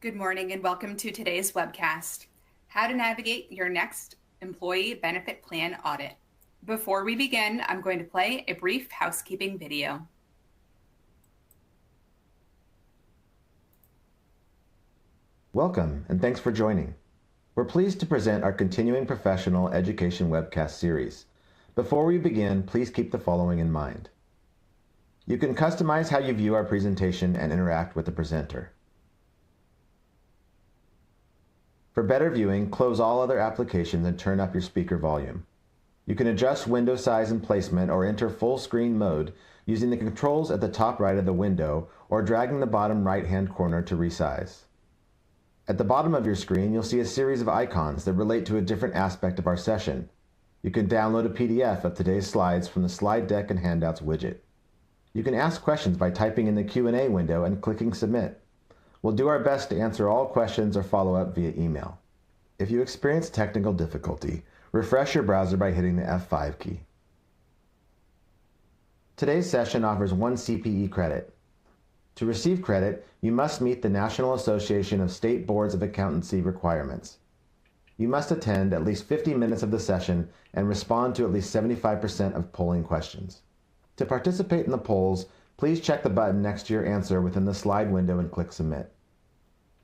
Good morning and welcome to today's webcast, How to Navigate Your Next Employee Benefit Plan Audit. Before we begin, I'm going to play a brief housekeeping video. Welcome and thanks for joining. We're pleased to present our continuing professional education webcast series. Before we begin, please keep the following in mind. You can customize how you view our presentation and interact with the presenter. For better viewing, close all other applications and turn up your speaker volume. You can adjust window size and placement or enter full screen mode using the controls at the top right of the window or dragging the bottom right-hand corner to resize. At the bottom of your screen, you'll see a series of icons that relate to a different aspect of our session. You can download a PDF of today's slides from the Slide Deck and Handouts widget. You can ask questions by typing in the Q&A window and clicking Submit. We'll do our best to answer all questions or follow up via email. If you experience technical difficulty, refresh your browser by hitting the F5 key. Today's session offers 1 CPE credit. To receive credit, you must meet the National Association of State Boards of Accountancy requirements. You must attend at least 50 minutes of the session and respond to at least 75% of polling questions. To participate in the polls, please check the button next to your answer within the slide window and click Submit.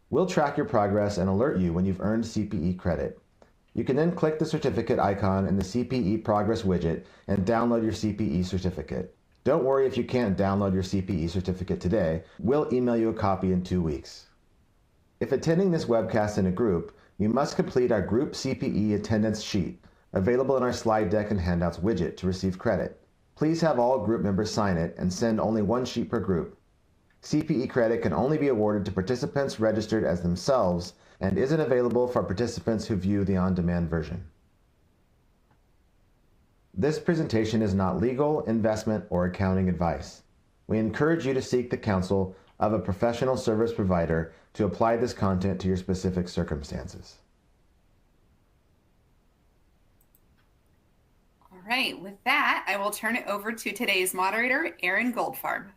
We'll track your progress and alert you when you've earned CPE credit. You can then click the certificate icon in the CPE Progress widget and download your CPE certificate. Don't worry if you can't download your CPE certificate today. We'll email you a copy in 2 weeks. If attending this webcast in a group, you must complete our group CPE attendance sheet, available in our Slide Deck and Handouts widget to receive credit. Please have all group members sign it and send only 1 sheet per group. CPE credit can only be awarded to participants registered as themselves and isn't available for participants who view the on-demand version. This presentation is not legal, investment, or accounting advice. We encourage you to seek the counsel of a professional service provider to apply this content to your specific circumstances. All right, with that, I will turn it over to today's moderator, Erin Goldfarb.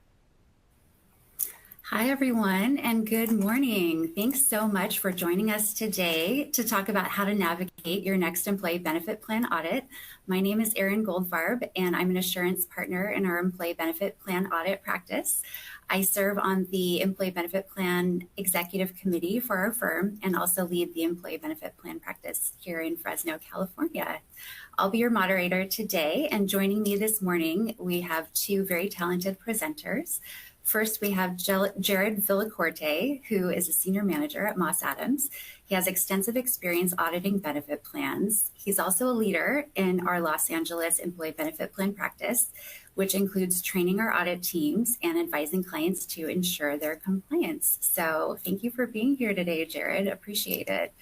Hi, everyone, and good morning. Thanks so much for joining us today to talk about how to navigate your next employee benefit plan audit. My name is Erin Goldfarb, and I'm an assurance partner in our employee benefit plan audit practice. I serve on the employee benefit plan executive committee for our firm and also lead the employee benefit plan practice here in Fresno, California. I'll be your moderator today, and joining me this morning, we have 2 very talented presenters. First, we have Jered Villacorte, who is a senior manager at Moss Adams. He has extensive experience auditing benefit plans. He's also a leader in our Los Angeles employee benefit plan practice, which includes training our audit teams and advising clients to ensure their compliance. So thank you for being here today, Jered. Appreciate it.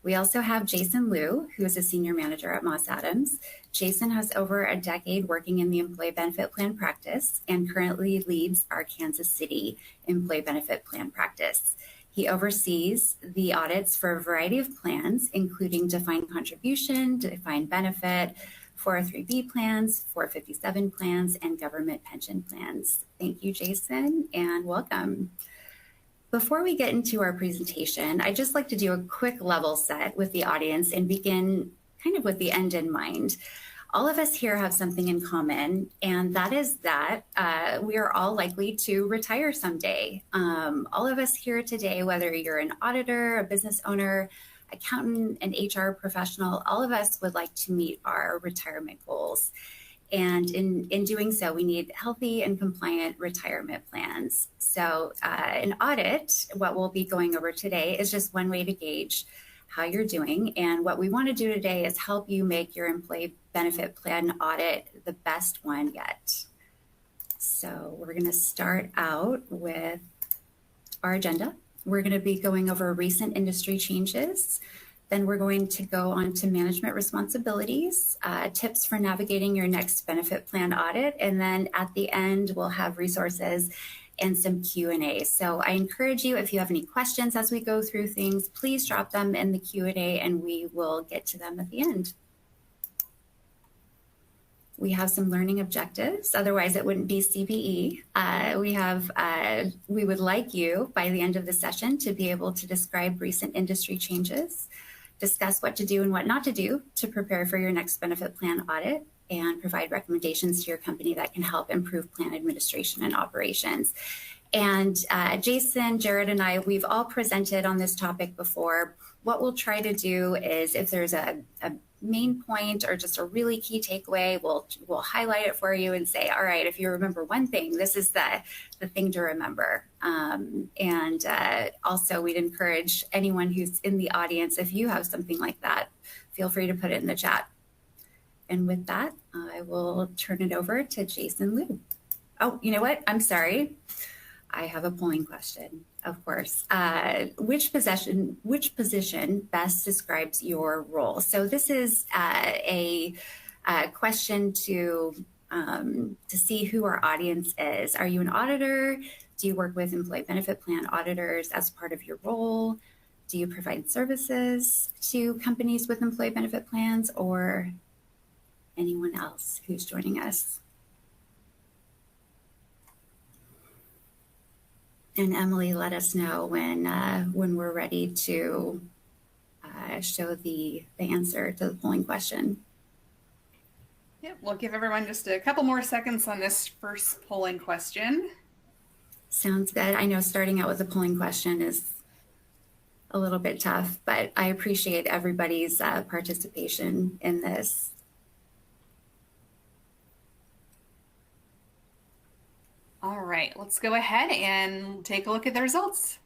We also have Jason Liu, who is a senior manager at Moss Adams. Jason has over a decade working in the employee benefit plan practice and currently leads our Kansas City employee benefit plan practice. He oversees the audits for a variety of plans, including defined contribution, defined benefit, 403B plans, 457 plans, and government pension plans. Thank you, Jason, and welcome. Before we get into our presentation, I'd just like to do a quick level set with the audience and begin kind of with the end in mind. All of us here have something in common, and that is that we are all likely to retire someday. All of us here today, whether you're an auditor, a business owner, accountant, an HR professional, all of us would like to meet our retirement goals. And in doing so, we need healthy and compliant retirement plans. So an audit, what we'll be going over today, is just one way to gauge how you're doing. And what we want to do today is help you make your employee benefit plan audit the best one yet. So we're going to start out with our agenda. We're going to be going over recent industry changes. Then we're going to go on to management responsibilities, tips for navigating your next benefit plan audit. And then at the end, we'll have resources and some Q&A. So I encourage you, if you have any questions as we go through things, please drop them in the Q&A and we will get to them at the end. We have some learning objectives, otherwise it wouldn't be CPE. We would like you by the end of the session to be able to describe recent industry changes, discuss what to do and what not to do to prepare for your next benefit plan audit, and provide recommendations to your company that can help improve plan administration and operations. And Jason, Jered, and I, we've all presented on this topic before. What we'll try to do is if there's a main point or just a really key takeaway, we'll highlight it for you and say, all right, if you remember one thing, this is the thing to remember. Also, we'd encourage anyone who's in the audience, if you have something like that, feel free to put it in the chat. And with that, I will turn it over to Jason Liu. Oh, you know what? I'm sorry. I have a polling question, of course. Which position best describes your role? So this is a question to see who our audience is. Are you an auditor? Do you work with employee benefit plan auditors as part of your role? Do you provide services to companies with employee benefit plans, or anyone else who's joining us? And Emily, let us know when we're ready to show the answer to the polling question. Yeah, we'll give everyone just a couple more seconds on this first polling question. Sounds good. I know starting out with a polling question is a little bit tough, but I appreciate everybody's participation in this. All right, let's go ahead and take a look at the results.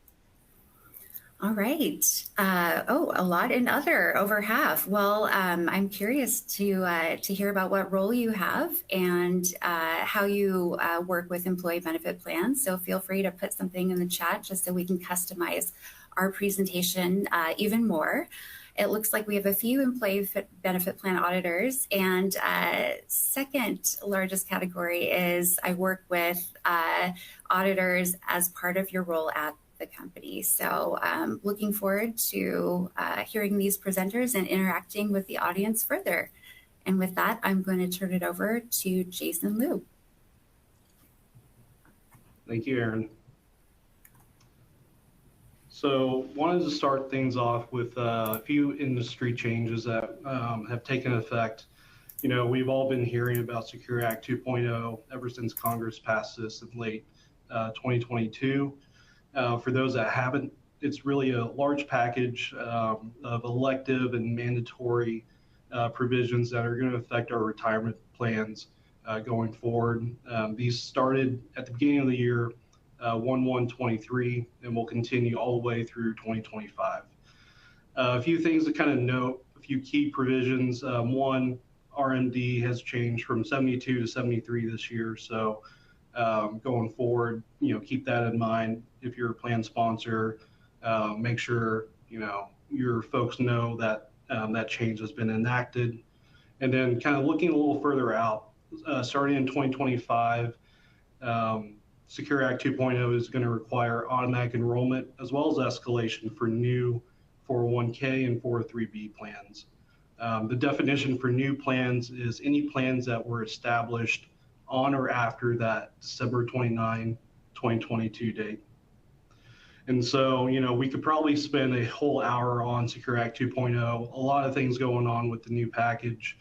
All right. A lot in other, over half. Well, I'm curious to hear about what role you have and how you work with employee benefit plans. So feel free to put something in the chat just so we can customize our presentation even more. It looks like we have a few employee benefit plan auditors, and second largest category is I work with auditors as part of your role at the company. So looking forward to hearing these presenters and interacting with the audience further. And with that, I'm going to turn it over to Jason Liu. Thank you, Erin. So wanted to start things off with a few industry changes that have taken effect. You know, we've all been hearing about Secure Act 2.0 ever since Congress passed this in late 2022. For those that haven't, it's really a large package of elective and mandatory provisions that are going to affect our retirement plans going forward. These started at the beginning of the year, 1/1/23, and will continue all the way through 2025. A few things to kind of note, a few key provisions. One, RMD has changed from 72 to 73 this year. So going forward, you know, keep that in mind. If you're a plan sponsor, make sure, you know, your folks know that that change has been enacted. And then kind of looking a little further out, starting in 2025, Secure Act 2.0 is going to require automatic enrollment as well as escalation for new 401k and 403b plans. The definition for new plans is any plans that were established on or after that December 29, 2022 date. And so, you know, we could probably spend a whole hour on Secure Act 2.0, a lot of things going on with the new package.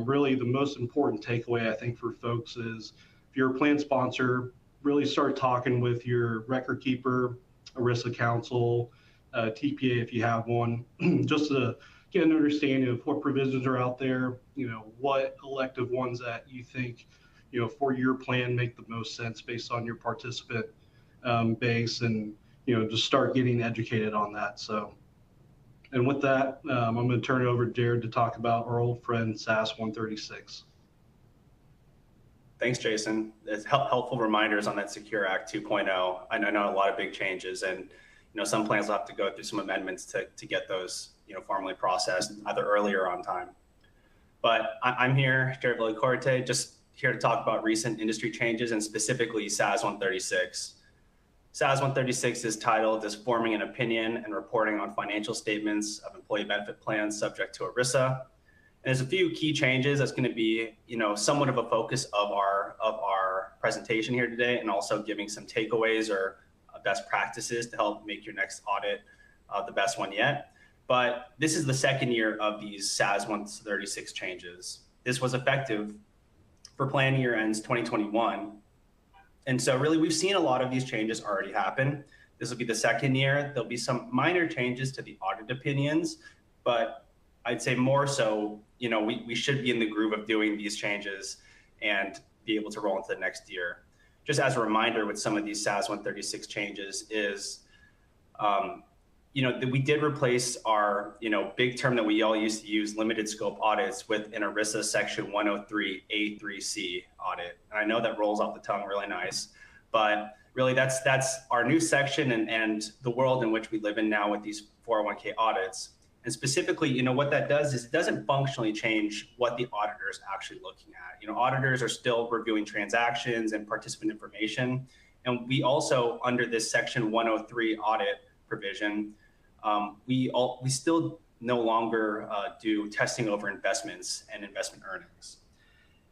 Really, the most important takeaway, I think, for folks is if you're a plan sponsor, really start talking with your record keeper, ERISA counsel, TPA if you have one, just to get an understanding of what provisions are out there, you know, what elective ones that you think, you know, for your plan make the most sense based on your participant base, and, you know, just start getting educated on that. So, and with that, I'm going to turn it over to Jered to talk about our old friend SAS 136. Thanks, Jason. It's helpful reminders on that Secure Act 2.0. I know a lot of big changes, and you know some plans will have to go through some amendments to get those, you know, formally processed either earlier or on time. But I'm here, Jered Villacorte, just here to talk about recent industry changes and specifically SAS 136. SAS 136 is titled as forming an opinion and reporting on financial statements of employee benefit plans subject to ERISA. And there's a few key changes that's going to be, somewhat of a focus of our presentation here today, and also giving some takeaways or best practices to help make your next audit the best one yet. But this is the second year of these SAS 136 changes. This was effective for plan year ends 2021. And so really we've seen a lot of these changes already happen. This will be the second year. There'll be some minor changes to the audit opinions, but I'd say more so, we should be in the groove of doing these changes and be able to roll into the next year. Just as a reminder with some of these SAS 136 changes is, that we did replace our, big term that we all used to use, limited scope audits, with an ERISA section 103A3C audit. And I know that rolls off the tongue really nice, but really that's our new section and the world in which we live in now with these 401k audits. And specifically, what that does is it doesn't functionally change what the auditor is actually looking at. Auditors are still reviewing transactions and participant information. And we also, under this section 103 audit provision, we still no longer do testing over investments and investment earnings.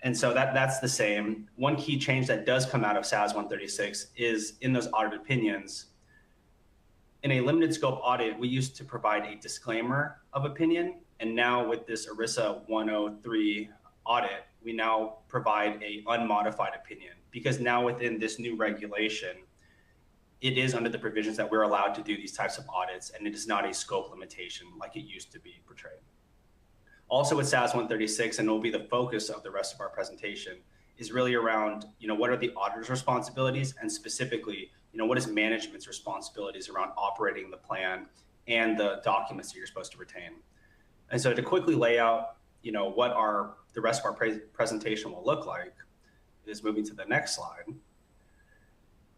And so that's the same. One key change that does come out of SAS 136 is in those audit opinions. In a limited scope audit, we used to provide a disclaimer of opinion. And now with this ERISA 103 audit, we now provide a unmodified opinion, because now within this new regulation, it is under the provisions that we're allowed to do these types of audits, and it is not a scope limitation like it used to be portrayed. Also with SAS 136, and it will be the focus of the rest of our presentation, is really around, what are the auditor's responsibilities, and specifically, what is management's responsibilities around operating the plan and the documents that you're supposed to retain. And so to quickly lay out, what the rest of our presentation will look like is moving to the next slide.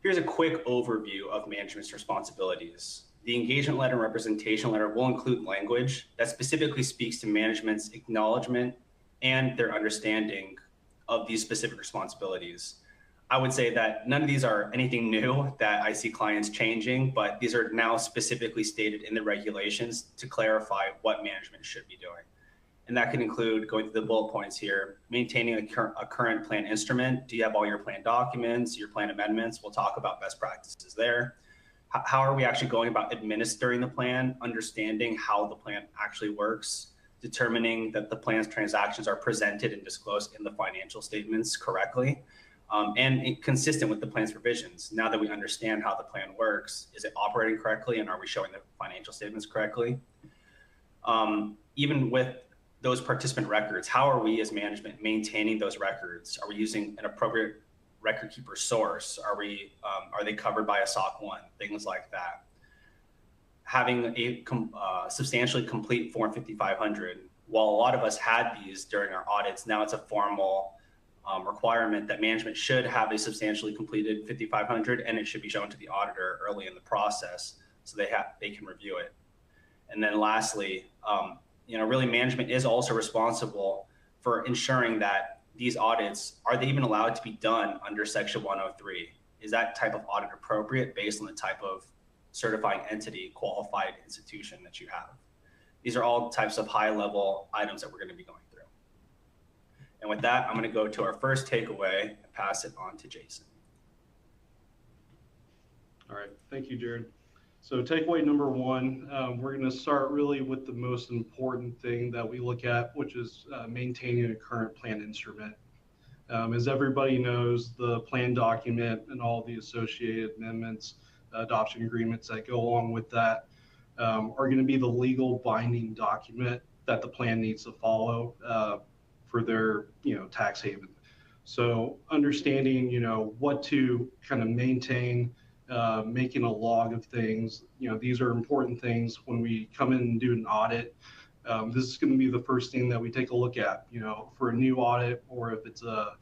Here's a quick overview of management's responsibilities. The engagement letter and representation letter will include language that specifically speaks to management's acknowledgement and their understanding of these specific responsibilities. I would say that none of these are anything new that I see clients changing, but these are now specifically stated in the regulations to clarify what management should be doing. And that can include going through the bullet points here, maintaining a current plan instrument. Do you have all your plan documents, your plan amendments? We'll talk about best practices there. How are we actually going about administering the plan, understanding how the plan actually works, determining that the plan's transactions are presented and disclosed in the financial statements correctly, and consistent with the plan's provisions. Now that we understand how the plan works, is it operating correctly, and are we showing the financial statements correctly? Even with those participant records, how are we as management maintaining those records? Are we using an appropriate record keeper source? Are they covered by a SOC 1? Things like that. Having a substantially complete Form 5500. While a lot of us had these during our audits, now it's a formal requirement that management should have a substantially completed 5500, and it should be shown to the auditor early in the process so they can review it. And then lastly, really management is also responsible for ensuring that these audits, are they even allowed to be done under Section 103? Is that type of audit appropriate based on the type of certifying entity, qualified institution that you have? These are all types of high-level items that we're going to be going through. And with that, I'm going to go to our first takeaway and pass it on to Jason. All right, thank you, Jered. So takeaway number one, we're going to start really with the most important thing that we look at, which is maintaining a current plan instrument. As everybody knows, the plan document and all the associated amendments, adoption agreements that go along with that are going to be the legal binding document that the plan needs to follow for their tax haven. So understanding what to kind of maintain, making a log of things, these are important things when we come in and do an audit. This is going to be the first thing that we take a look at, for a new audit, or if it's a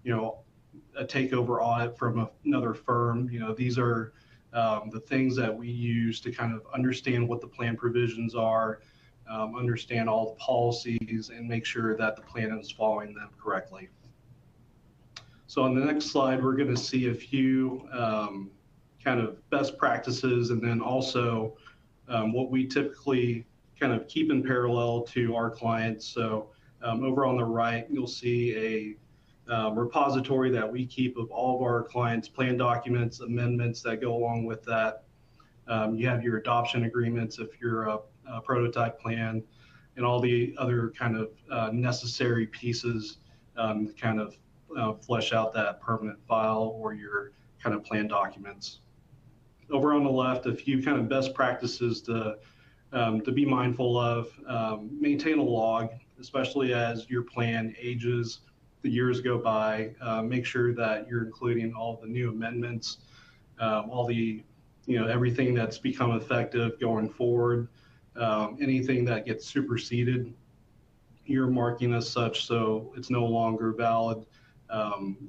takeover audit from another firm. These are the things that we use to kind of understand what the plan provisions are, understand all the policies, and make sure that the plan is following them correctly. So on the next slide, we're going to see a few kind of best practices, and then also what we typically kind of keep in parallel to our clients. So Over on the right, you'll see a repository that we keep of all of our clients' plan documents, amendments that go along with that. You have your adoption agreements if you're a prototype plan, and all the other kind of necessary pieces to kind of flesh out that permanent file or your kind of plan documents. Over on the left, a few kind of best practices to be mindful of. Maintain a log, especially as your plan ages, the years go by. Make sure that you're including all the new amendments, all the, everything that's become effective going forward. Anything that gets superseded, you're marking as such, so it's no longer valid.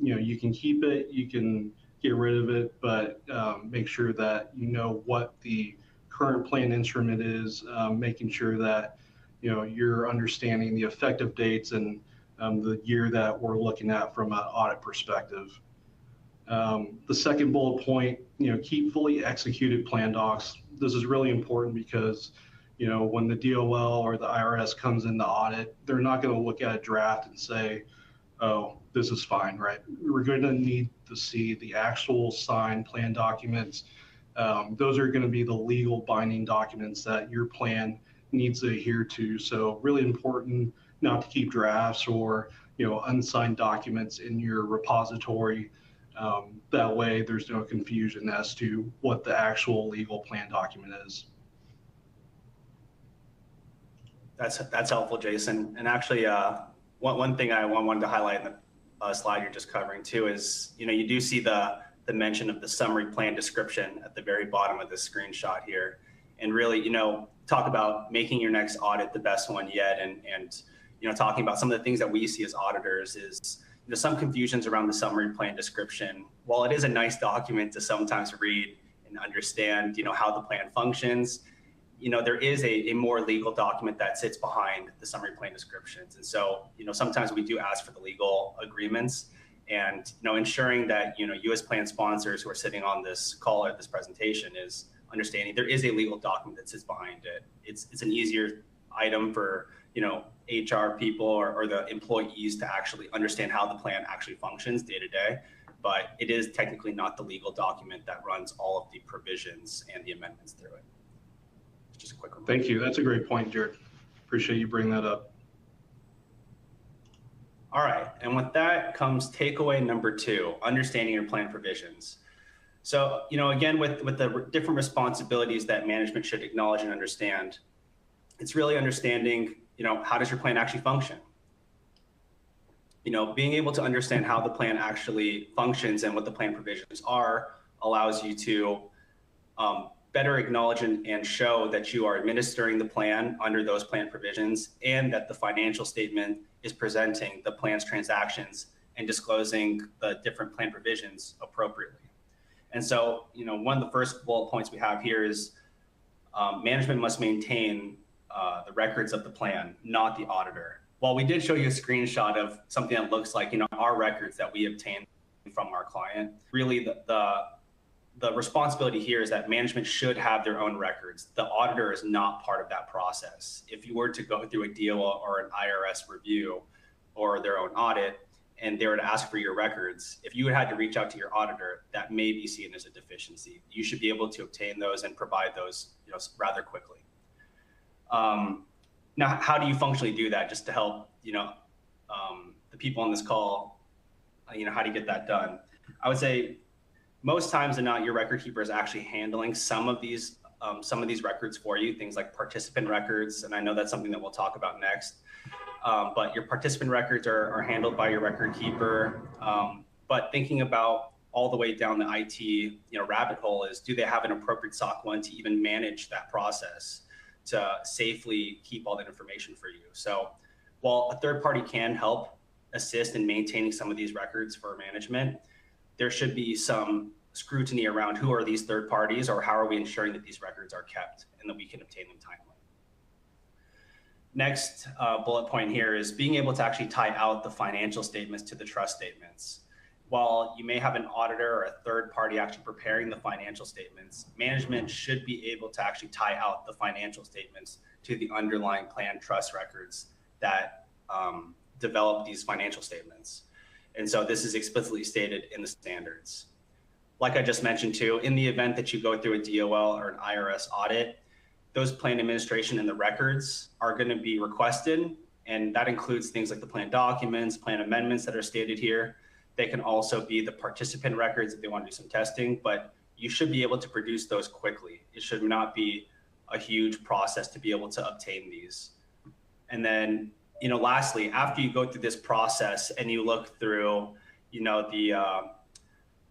You can keep it, you can get rid of it, but make sure that you know what the current plan instrument is, making sure that you're understanding the effective dates and the year that we're looking at from an audit perspective. The second bullet point, keep fully executed plan docs. This is really important because when the DOL or the IRS comes in to audit, they're not going to look at a draft and say, oh, this is fine, right? We're going to need to see the actual signed plan documents. Those are going to be the legal binding documents that your plan needs to adhere to. So really important not to keep drafts or unsigned documents in your repository. That way there's no confusion as to what the actual legal plan document is. That's helpful, Jason. And actually, one thing I wanted to highlight in the slide you're just covering too is, you do see the mention of the summary plan description at the very bottom of this screenshot here, and really, talk about making your next audit the best one yet, and talking about some of the things that we see as auditors is some confusions around the summary plan description. While it is a nice document to sometimes read and understand, how the plan functions, there is a more legal document that sits behind the summary plan descriptions. And so, sometimes we do ask for the legal agreements, and, ensuring that, you as plan sponsors who are sitting on this call at this presentation is understanding there is a legal document that sits behind it. It's an easier item for, HR people or the employees to actually understand how the plan actually functions day to day, but it is technically not the legal document that runs all of the provisions and the amendments through it. Just a quick reminder. Thank you. That's a great point, Jered. Appreciate you bringing that up. All right, and with that comes takeaway number 2, understanding your plan provisions. So, again, with the different responsibilities that management should acknowledge and understand, it's really understanding, how does your plan actually function? Being able to understand how the plan actually functions and what the plan provisions are allows you to better acknowledge and show that you are administering the plan under those plan provisions, and that the financial statement is presenting the plan's transactions and disclosing the different plan provisions appropriately. And so, one of the first bullet points we have here is management must maintain the records of the plan, not the auditor. While we did show you a screenshot of something that looks like, our records that we obtained from our client, really the responsibility here is that management should have their own records. The auditor is not part of that process. If you were to go through a DOL or an IRS review or their own audit, and they were to ask for your records, if you had to reach out to your auditor, that may be seen as a deficiency. You should be able to obtain those and provide those, rather quickly. Now, how do you functionally do that, just to help, the people on this call, how to get that done? I would say most times than not, your record keeper is actually handling some of these records for you, things like participant records, and I know that's something that we'll talk about next. But your participant records are handled by your record keeper. But thinking about all the way down the IT, rabbit hole is, do they have an appropriate SOC 1 to even manage that process to safely keep all that information for you? So while a third party can help assist in maintaining some of these records for management, there should be some scrutiny around who are these third parties, or how are we ensuring that these records are kept and that we can obtain them timely. Next bullet point here is being able to actually tie out the financial statements to the trust statements. While you may have an auditor or a third party actually preparing the financial statements, management should be able to actually tie out the financial statements to the underlying plan trust records that develop these financial statements. And so this is explicitly stated in the standards. Like I just mentioned too, in the event that you go through a DOL or an IRS audit, those plan administration and the records are going to be requested. And that includes things like the plan documents, plan amendments that are stated here. They can also be the participant records if they want to do some testing, but you should be able to produce those quickly. It should not be a huge process to be able to obtain these. And then, lastly, after you go through this process and you look through,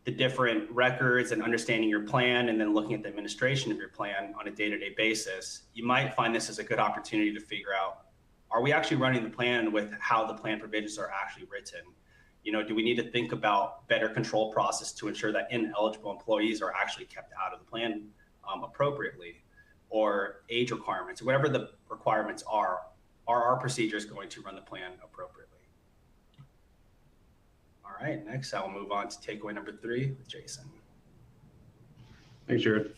the different records and understanding your plan, and then looking at the administration of your plan on a day-to-day basis, you might find this as a good opportunity to figure out, are we actually running the plan with how the plan provisions are actually written? Do we need to think about better control process to ensure that ineligible employees are actually kept out of the plan appropriately, or age requirements, whatever the requirements are our procedures going to run the plan appropriately? All right, next I will move on to takeaway number 3 with Jason. Thanks, Jered.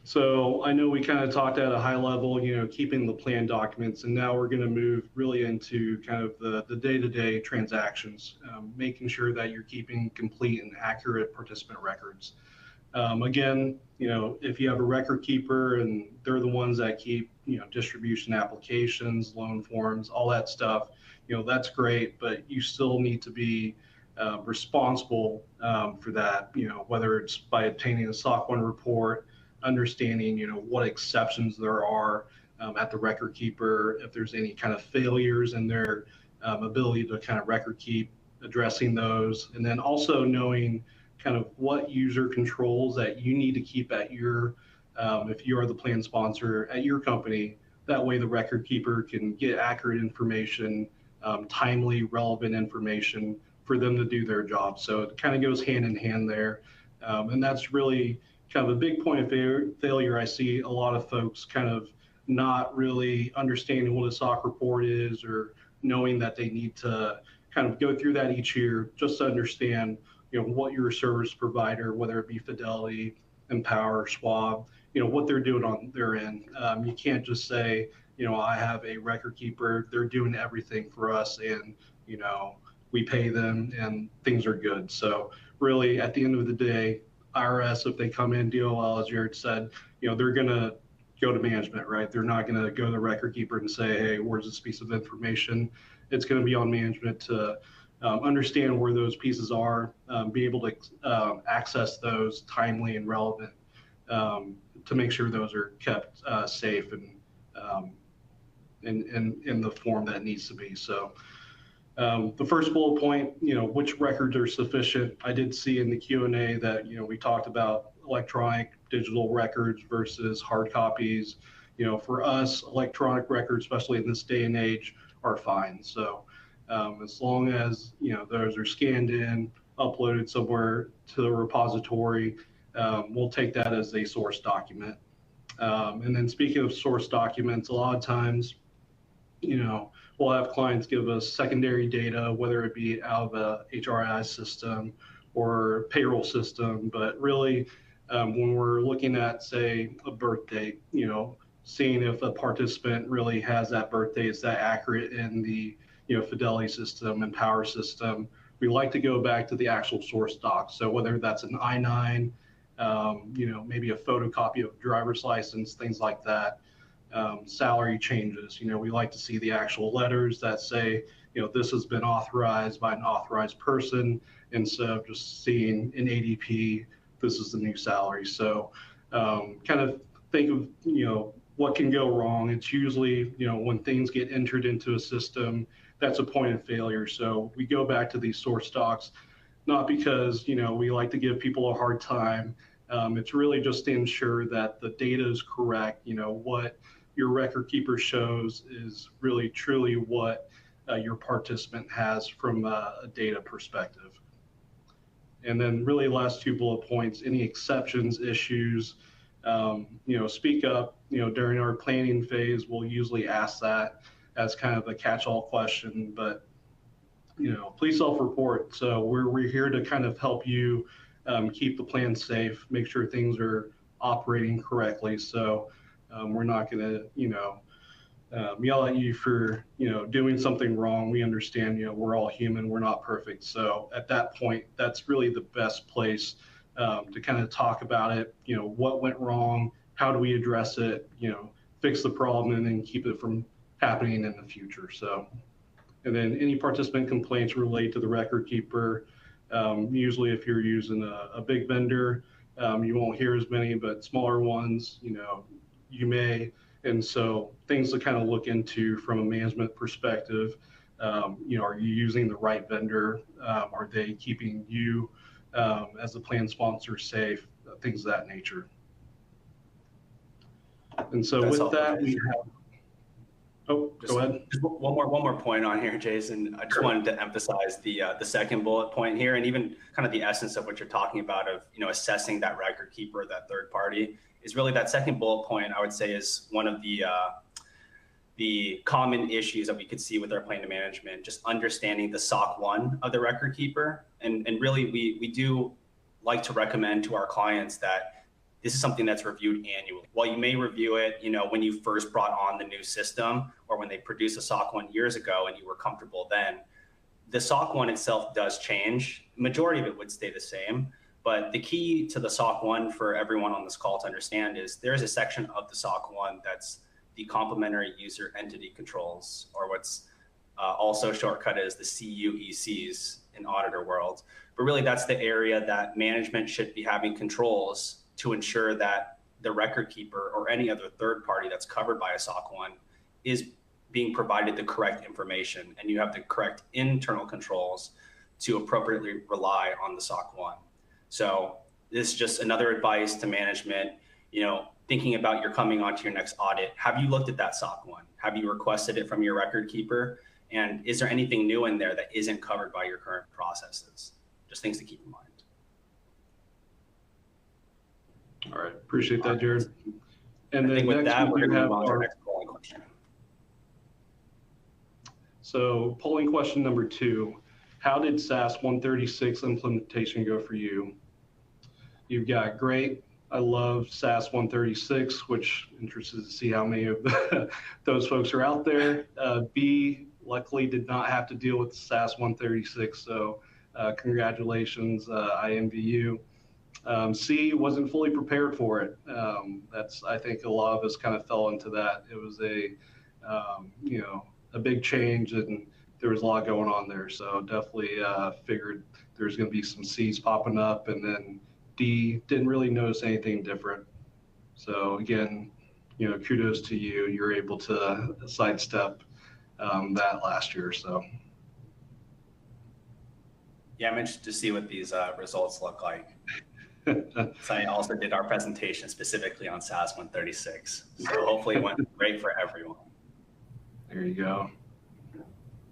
So I know we kind of talked at a high level, keeping the plan documents, and now we're going to move really into kind of the day-to-day transactions, making sure that you're keeping complete and accurate participant records. Again, if you have a record keeper and they're the ones that keep, distribution applications, loan forms, all that stuff, that's great, but you still need to be responsible for that, whether it's by obtaining a SOC 1 report, understanding, what exceptions there are at the record keeper, if there's any kind of failures in their ability to kind of record keep, addressing those, and then also knowing kind of what user controls that you need to keep at your, if you are the plan sponsor at your company. That way the record keeper can get accurate information, timely, relevant information for them to do their job. So it kind of goes hand in hand there. And that's really kind of a big point of failure. I see a lot of folks kind of not really understanding what a SOC report is, or knowing that they need to kind of go through that each year just to understand, what your service provider, whether it be Fidelity, Empower, Schwab, what they're doing on their end. You can't just say, I have a record keeper, they're doing everything for us, and, we pay them and things are good. So really, at the end of the day, IRS, if they come in, DOL, as Jered said, they're going to go to management, right? They're not going to go to the record keeper and say, hey, where's this piece of information? It's going to be on management to understand where those pieces are, be able to access those timely and relevant, to make sure those are kept safe and in the form that it needs to be. So the first bullet point, which records are sufficient. I did see in the Q&A that, we talked about electronic digital records versus hard copies. For us, electronic records, especially in this day and age, are fine. So as long as, those are scanned in, uploaded somewhere to the repository, we'll take that as a source document. And then speaking of source documents, a lot of times, we'll have clients give us secondary data, whether it be out of a HRIS system or payroll system. But really, when we're looking at, say, a birth date, seeing if a participant really has that birthday, is that accurate in the Fidelity system and Power system, we like to go back to the actual source doc. So whether that's an I-9, maybe a photocopy of driver's license, things like that. Salary changes, we like to see the actual letters that say, this has been authorized by an authorized person, instead of just seeing in ADP, this is the new salary. So kind of think of, what can go wrong. It's usually, when things get entered into a system, that's a point of failure. So we go back to these source docs, not because, we like to give people a hard time. It's really just to ensure that the data is correct. What your record keeper shows is really truly what your participant has from a data perspective. And then really last 2 bullet points, any exceptions, issues, speak up. During our planning phase, we'll usually ask that as kind of a catch-all question, but please self-report. So we're here to kind of help you keep the plan safe, make sure things are operating correctly. So we're not going to yell at you for, doing something wrong. We understand, we're all human, we're not perfect. So at that point, that's really the best place to kind of talk about it. What went wrong? How do we address it? Fix the problem and then keep it from happening in the future. So, and then any participant complaints relate to the record keeper. Usually if you're using a big vendor, you won't hear as many, but smaller ones, you may. And so things to kind of look into from a management perspective, are you using the right vendor? Are they keeping you as a plan sponsor safe? Things of that nature. And so with that, we have, go ahead. Just one more point on here, Jason. I just wanted to emphasize the second bullet point here, and even kind of the essence of what you're talking about of, assessing that record keeper, that third party, is really that second bullet point, I would say, is one of the common issues that we could see with our plan to management, just understanding the SOC 1 of the record keeper. And really, we do like to recommend to our clients that this is something that's reviewed annually. While you may review it, when you first brought on the new system or when they produced a SOC 1 years ago and you were comfortable then, the SOC 1 itself does change. Majority of it would stay the same. But the key to the SOC 1 for everyone on this call to understand is there's a section of the SOC 1 that's the complementary user entity controls, or what's also shortcutted as the CUECs in auditor world. But really that's the area that management should be having controls to ensure that the record keeper or any other third party that's covered by a SOC 1 is being provided the correct information, and you have the correct internal controls to appropriately rely on the SOC 1. So this is just another advice to management, thinking about you're coming onto your next audit. Have you looked at that SOC 1? Have you requested it from your record keeper? And is there anything new in there that isn't covered by your current processes? Just things to keep in mind. All right, appreciate that, Jered. And I then think with that, we're going to move on to our our next polling question. So polling question number 2, how did SAS 136 implementation go for you? You've got great, I love SAS 136, which interested to see how many of those folks are out there. B, luckily did not have to deal with SAS 136, so congratulations, I envy you. C, wasn't fully prepared for it. I think a lot of us kind of fell into that. It was a big change, and there was a lot going on there. So definitely figured there's going to be some C's popping up, and then D, didn't really notice anything different. So again, kudos to you. You're able to sidestep that last year. So. Yeah, I'm interested to see what these results look like. So I also did our presentation specifically on SAS 136. So hopefully it went great for everyone. There you go.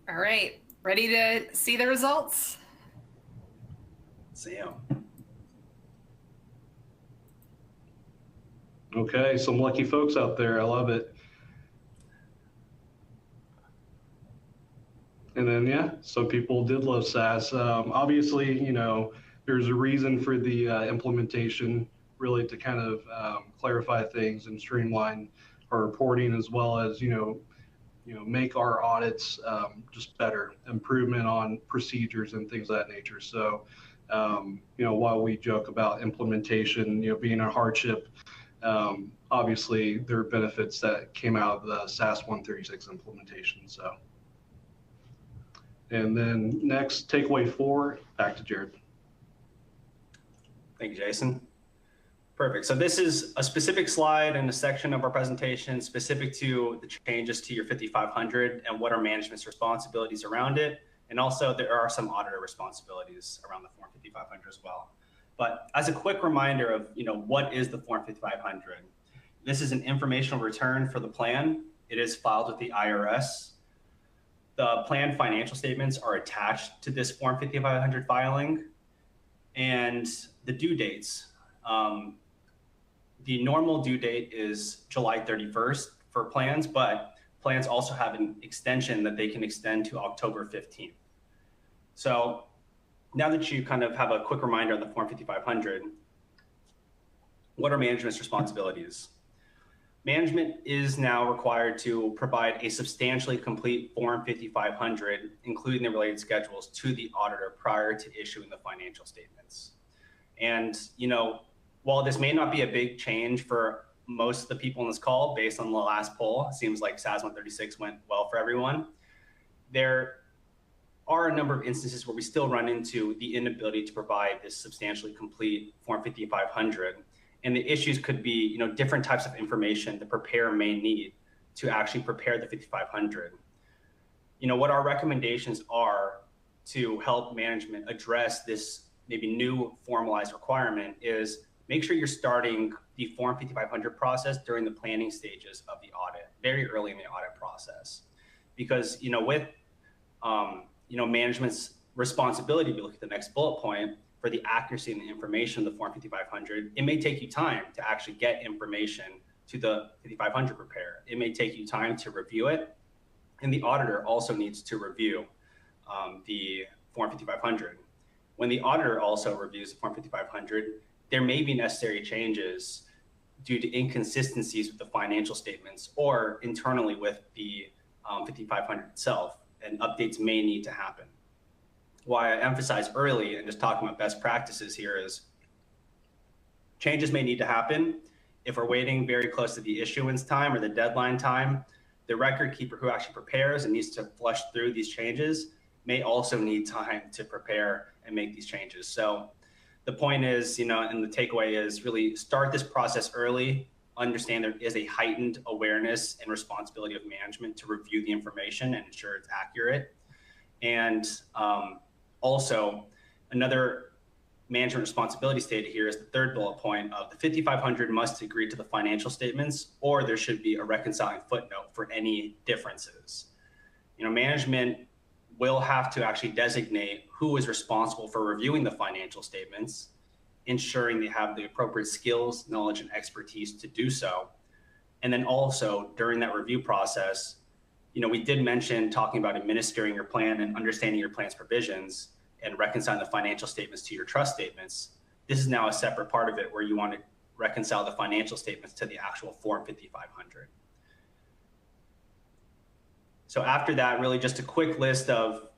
All right, ready to see the results? See you. Okay, some lucky folks out there. I love it. And then, yeah, some people did love SAS. Obviously, there's a reason for the implementation, really to kind of clarify things and streamline our reporting, as well as, make our audits just better, improvement on procedures and things of that nature. So, while we joke about implementation, being a hardship, obviously there are benefits that came out of the SAS 136 implementation. So, and then next, takeaway 4, back to Jered. Thank you, Jason. Perfect. So this is a specific slide and a section of our presentation specific to the changes to your 5500 and what are management's responsibilities around it. And also there are some auditor responsibilities around the Form 5500 as well. But as a quick reminder of, what is the Form 5500? This is an informational return for the plan. It is filed with the IRS. The plan financial statements are attached to this Form 5500 filing. And the due dates, the normal due date is July 31st for plans, but plans also have an extension that they can extend to October 15th. So now that you kind of have a quick reminder on the Form 5500, what are management's responsibilities? management is now required to provide a substantially complete Form 5500, including the related schedules, to the auditor prior to issuing the financial statements. And, while this may not be a big change for most of the people on this call, based on the last poll, it seems like SAS 136 went well for everyone. There are a number of instances where we still run into the inability to provide this substantially complete Form 5500. And the issues could be, different types of information the preparer may need to actually prepare the 5500. What our recommendations are to help management address this maybe new formalized requirement is make sure you're starting the Form 5500 process during the planning stages of the audit, very early in the audit process. Because, with, management's responsibility, if you look at the next bullet point, for the accuracy and the information of the Form 5500, it may take you time to actually get information to the 5500 preparer. It may take you time to review it, and the auditor also needs to review the Form 5500. When the auditor also reviews the Form 5500, there may be necessary changes due to inconsistencies with the financial statements or internally with the 5500 itself, and updates may need to happen. Why I emphasize early and just talking about best practices here is changes may need to happen. If we're waiting very close to the issuance time or the deadline time, the record keeper who actually prepares and needs to flush through these changes may also need time to prepare and make these changes. So the point is, and the takeaway is really start this process early, understand there is a heightened awareness and responsibility of management to review the information and ensure it's accurate. And also, another management responsibility stated here is the third bullet point of the 5500 must agree to the financial statements, or there should be a reconciling footnote for any differences. Management will have to actually designate who is responsible for reviewing the financial statements, ensuring they have the appropriate skills, knowledge, and expertise to do so. And then also during that review process, we did mention talking about administering your plan and understanding your plan's provisions and reconciling the financial statements to your trust statements. This is now a separate part of it where you want to reconcile the financial statements to the actual Form 5500. So after that, really just a quick list of,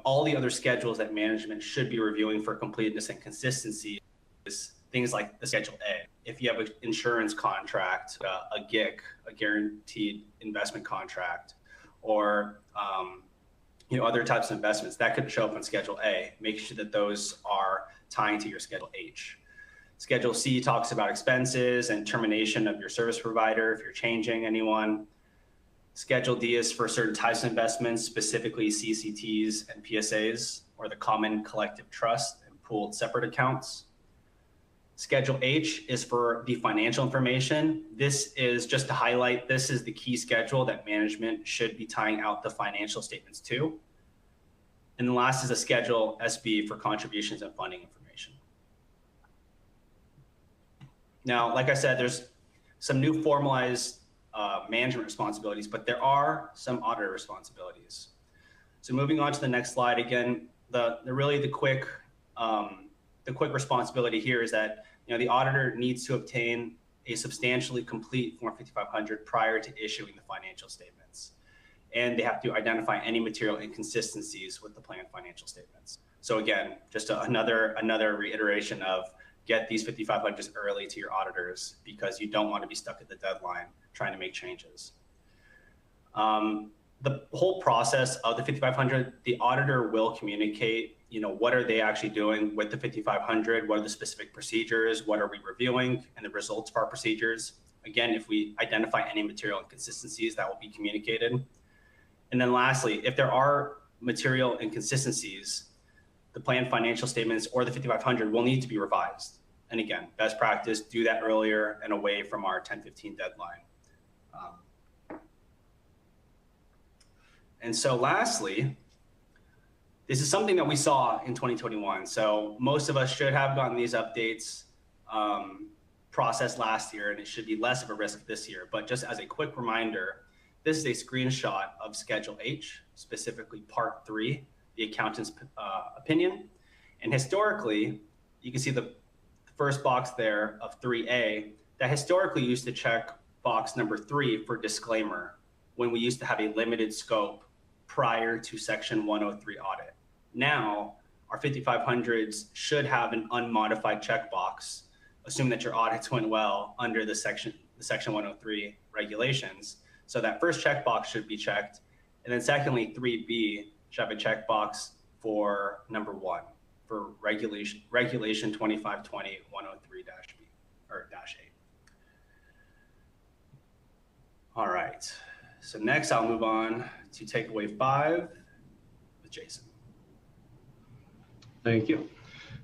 all the other schedules that management should be reviewing for completeness and consistency is things like the Schedule A. If you have an insurance contract, a GIC, a guaranteed investment contract, or other types of investments, that could show up on Schedule A. Make sure that those are tying to your Schedule H. Schedule C talks about expenses and termination of your service provider if you're changing anyone. Schedule D is for certain types of investments, specifically CCTs and PSAs, or the common collective trust and pooled separate accounts. Schedule H is for the financial information. This is just to highlight, this is the key schedule that management should be tying out the financial statements to. And the last is a Schedule SB for contributions and funding information. Now, like I said, there's some new formalized management responsibilities, but there are some auditor responsibilities. So moving on to the next slide, again, the quick responsibility here is that the auditor needs to obtain a substantially complete Form 5500 prior to issuing the financial statements, and they have to identify any material inconsistencies with the planned financial statements. So again, just another reiteration of get these 5500s early to your auditors because you don't want to be stuck at the deadline trying to make changes. The whole process of the 5500, the auditor will communicate, what are they actually doing with the 5500? What are the specific procedures? What are we reviewing and the results of our procedures? Again, if we identify any material inconsistencies, that will be communicated. And then lastly, if there are material inconsistencies, the planned financial statements or the 5500 will need to be revised. And again, best practice, do that earlier and away from our 10/15 deadline. And so lastly, this is something that we saw in 2021. So most of us should have gotten these updates processed last year, and it should be less of a risk this year. But just as a quick reminder, this is a screenshot of Schedule H, specifically Part 3, the accountant's opinion. And historically, you can see the first box there of 3A that historically used to check box number 3 for disclaimer when we used to have a limited scope prior to Section 103 audit. Now, our 5500s should have an unmodified checkbox, assuming that your audits went well under the Section 103 regulations. So that first checkbox should be checked. And then secondly, 3B should have a checkbox for number 1 for regulation 2520 103-B or -8. All right. So next I'll move on to takeaway 5 with Jason. Thank you.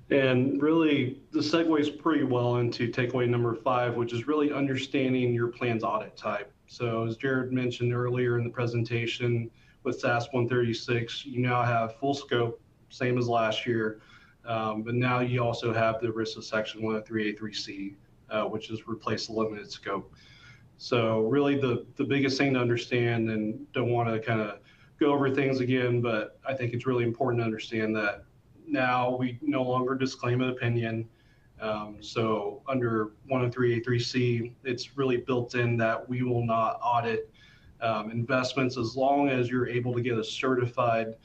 And really, the segues pretty well into takeaway number 5, which is really understanding your plan's audit type. So as Jered mentioned earlier in the presentation, with SAS 136, you now have full scope, same as last year, but now you also have the risk of Section 103A3C, which is replace the limited scope. So really the biggest thing to understand, and don't want to kind of go over things again, but I think it's really important to understand that now we no longer disclaim an opinion. So under 103A3C, it's really built in that we will not audit investments as long as you're able to get a certified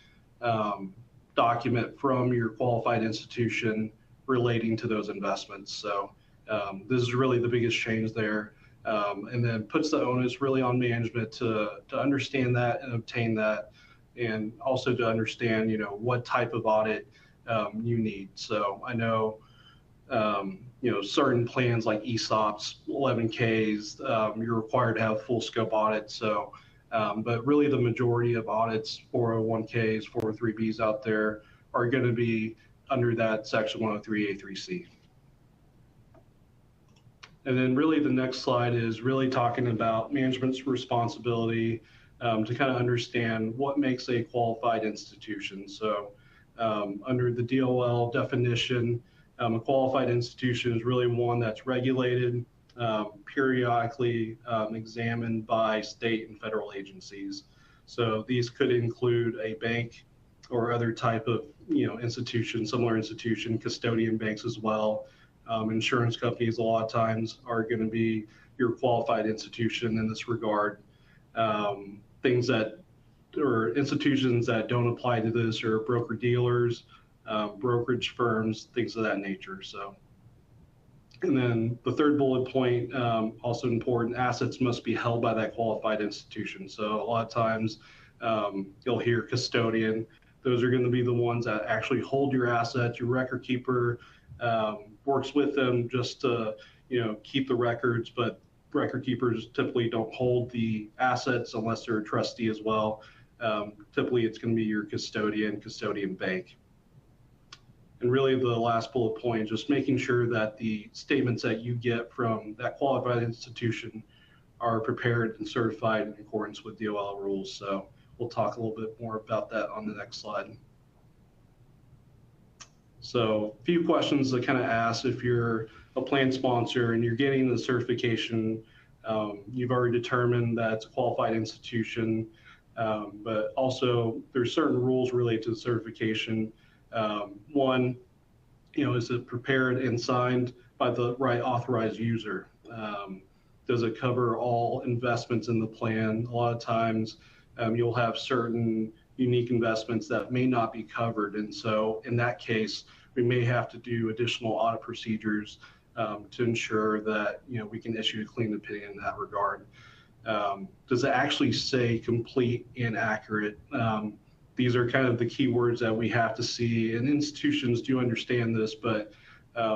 document from your qualified institution relating to those investments. So this is really the biggest change there. And then puts the onus really on management to understand that and obtain that, and also to understand, what type of audit you need. So I know, certain plans like ESOPs, 11Ks, you're required to have full scope audit. So, but really the majority of audits, 401Ks, 403Bs out there are going to be under that Section 103A3C. And then really the next slide is really talking about management's responsibility to kind of understand what makes a qualified institution. So under the DOL definition, a qualified institution is really one that's regulated, periodically examined by state and federal agencies. So these could include a bank or other type of institution, similar institution, custodian banks as well. Insurance companies a lot of times are going to be your qualified institution in this regard. Things that, or institutions that don't apply to this are broker dealers, brokerage firms, things of that nature. So, and then the third bullet point, also important, assets must be held by that qualified institution. So a lot of times you'll hear custodian. Those are going to be the ones that actually hold your assets. Your record keeper works with them just to keep the records, but record keepers typically don't hold the assets unless they're a trustee as well. Typically it's going to be your custodian bank. And really the last bullet point, just making sure that the statements that you get from that qualified institution are prepared and certified in accordance with DOL rules. So we'll talk a little bit more about that on the next slide. So a few questions to kind of ask if you're a plan sponsor and you're getting the certification. You've already determined that it's a qualified institution, but also there's certain rules related to the certification. One, is it prepared and signed by the right authorized user? Does it cover all investments in the plan? A lot of times you'll have certain unique investments that may not be covered. And so in that case, we may have to do additional audit procedures to ensure that, we can issue a clean opinion in that regard. Does it actually say complete and accurate? These are kind of the key words that we have to see, and institutions do understand this, but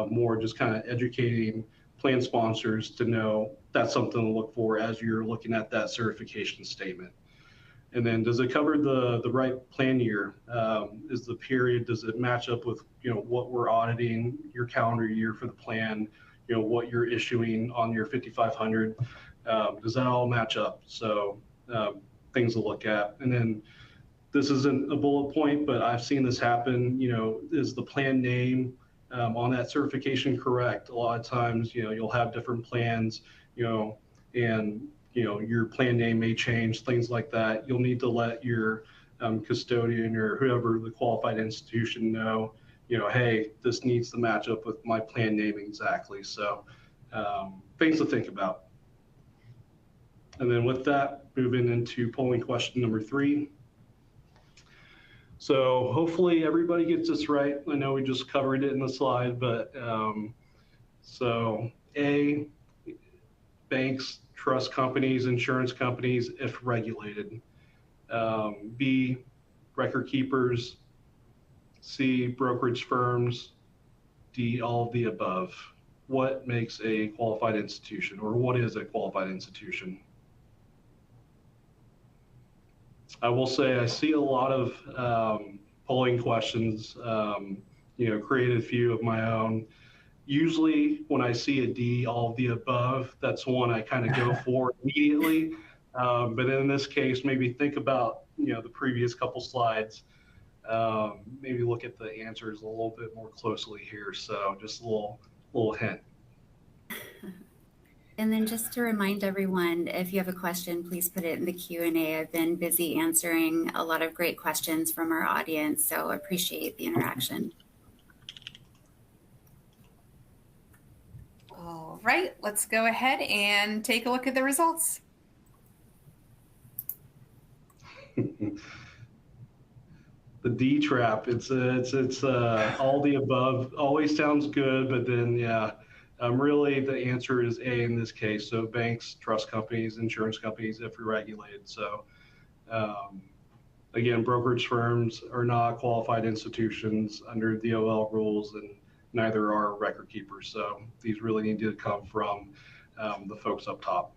more just kind of educating plan sponsors to know that's something to look for as you're looking at that certification statement. And then does it cover the right plan year? Is the period, does it match up with what we're auditing, your calendar year for the plan, what you're issuing on your 5500? Does that all match up? So things to look at. And then this isn't a bullet point, but I've seen this happen. Is the plan name on that certification correct? A lot of times, you'll have different plans, and your plan name may change, things like that. You'll need to let your custodian or whoever the qualified institution know, hey, this needs to match up with my plan name exactly. So things to think about. And then with that, moving into polling question number 3. So hopefully everybody gets this right. I know we just covered it in the slide, but so A, banks, trust companies, insurance companies, if regulated. B, record keepers. C, brokerage firms. D, all of the above. What makes a qualified institution, or what is a qualified institution? I will say I see a lot of polling questions, created a few of my own. Usually when I see a D, all of the above, that's one I kind of go for immediately. But in this case, maybe think about, the previous couple slides. Maybe look at the answers a little bit more closely here. So just a little hint. And then just to remind everyone, if you have a question, please put it in the Q&A. I've been busy answering a lot of great questions from our audience, so appreciate the interaction. All right, let's go ahead and take a look at the results. The D trap. It's all the above. Always sounds good, but then really the answer is A in this case. So banks, trust companies, insurance companies, if regulated. So again, brokerage firms are not qualified institutions under DOL rules, and neither are record keepers. So these really need to come from the folks up top.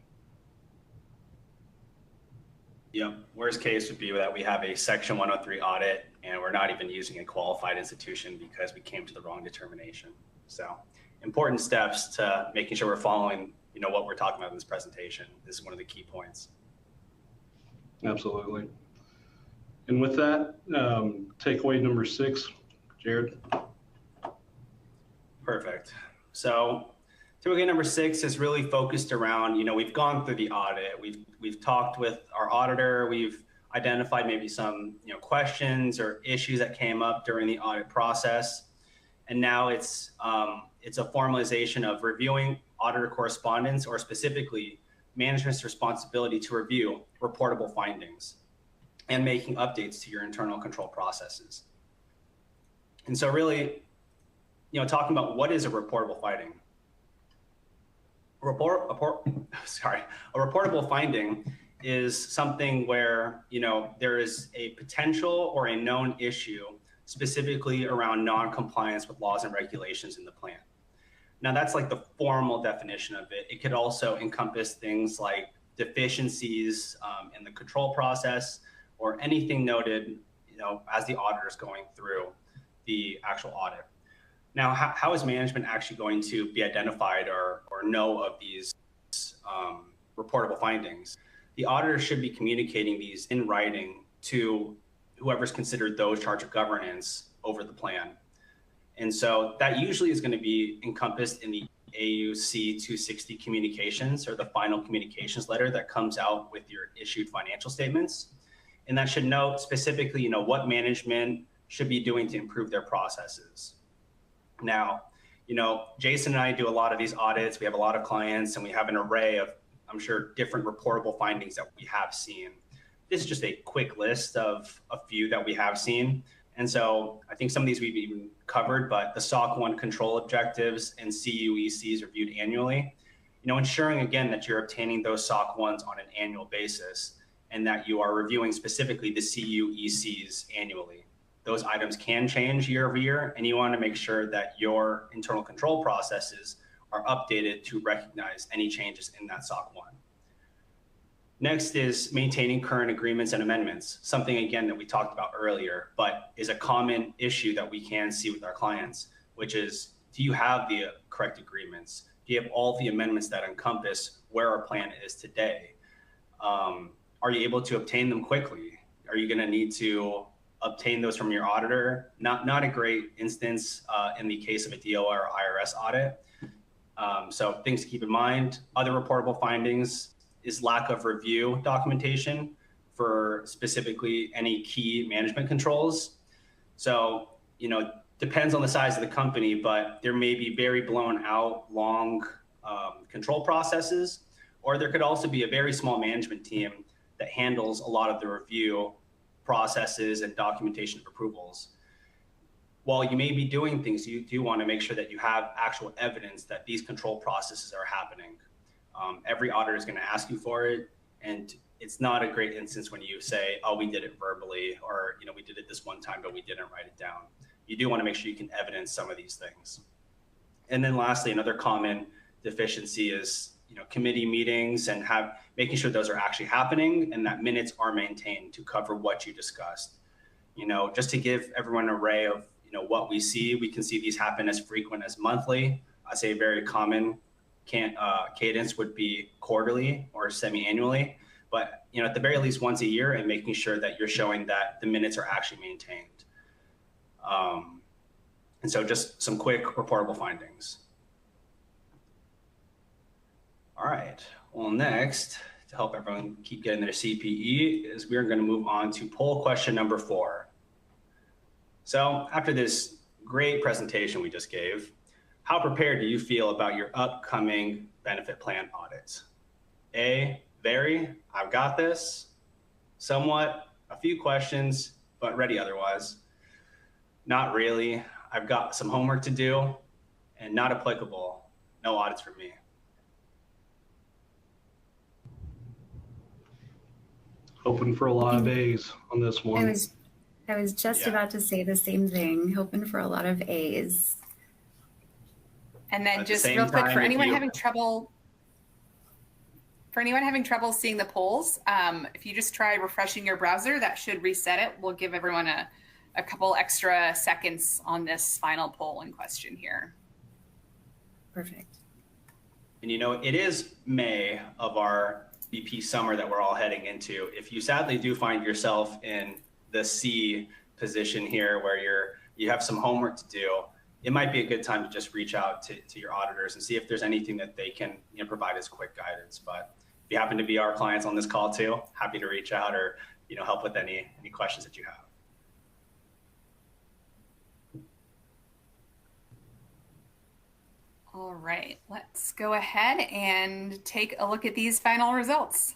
Yeah, worst case would be that we have a Section 103 audit and we're not even using a qualified institution because we came to the wrong determination. So important steps to making sure we're following, what we're talking about in this presentation. This is one of the key points. Absolutely. And with that, takeaway number 6, Jered. Perfect. So takeaway number 6 is really focused around, we've gone through the audit. We've talked with our auditor. We've identified maybe some, questions or issues that came up during the audit process. And now it's a formalization of reviewing auditor correspondence, or specifically management's responsibility to review reportable findings and making updates to your internal control processes. And so really, talking about what is a reportable finding. A reportable finding is something where, there is a potential or a known issue specifically around non-compliance with laws and regulations in the plan. Now that's like the formal definition of it. It could also encompass things like deficiencies in the control process, or anything noted, as the auditor is going through the actual audit. Now, how is management actually going to be identified or know of these reportable findings? The auditor should be communicating these in writing to whoever's considered those charge of governance over the plan. And so that usually is going to be encompassed in the AUC 260 communications, or the final communications letter that comes out with your issued financial statements. And that should note specifically, what management should be doing to improve their processes. Now, Jason and I do a lot of these audits. We have a lot of clients, and we have an array of, I'm sure, different reportable findings that we have seen. This is just a quick list of a few that we have seen. And so I think some of these we've even covered, but the SOC 1 control objectives and CUECs reviewed annually, ensuring again that you're obtaining those SOC 1s on an annual basis, and that you are reviewing specifically the CUECs annually. Those items can change year over year, and you want to make sure that your internal control processes are updated to recognize any changes in that SOC 1. Next is maintaining current agreements and amendments, something again that we talked about earlier, but is a common issue that we can see with our clients, which is, do you have the correct agreements? Do you have all the amendments that encompass where our plan is today? Are you able to obtain them quickly? Are you going to need to obtain those from your auditor? Not a great instance in the case of a DOL or IRS audit. So things to keep in mind. Other reportable findings is lack of review documentation for specifically any key management controls. So, depends on the size of the company, but there may be very blown out long control processes, Or there could also be a very small management team that handles a lot of the review processes and documentation of approvals. While you may be doing things, you do want to make sure that you have actual evidence that these control processes are happening. Every auditor is going to ask you for it, and it's not a great instance when you say, oh, we did it verbally, or we did it this one time, but we didn't write it down. You do want to make sure you can evidence some of these things. And then lastly, another common deficiency is committee meetings and making sure those are actually happening and that minutes are maintained to cover what you discussed. Just to give everyone an array of what we see, we can see these happen as frequent as monthly. I'd say a very common cadence would be quarterly or semi-annually, but at the very least once a year, and making sure that you're showing that the minutes are actually maintained. And so just some quick reportable findings. All right, well, next, to help everyone keep getting their CPE, is we're going to move on to poll question number 4. So after this great presentation we just gave, how prepared do you feel about your upcoming benefit plan audits? A, very, I've got this. Somewhat, a few questions, but ready otherwise. Not really, I've got some homework to do. And not applicable, no audits for me. Hoping for a lot of A's on this one. I was just about to say the same thing, hoping for a lot of A's. And then just real quick, for anyone having trouble seeing the polls, if you just try refreshing your browser, that should reset it. We'll give everyone a couple extra seconds on this final poll in question here. Perfect. And it is May of our BP summer that we're all heading into. If you sadly do find yourself in the C position here where you have some homework to do, it might be a good time to just reach out to your auditors and see if there's anything that they can provide as quick guidance. But if you happen to be our clients on this call too, happy to reach out or help with any questions that you have. All right, let's go ahead and take a look at these final results.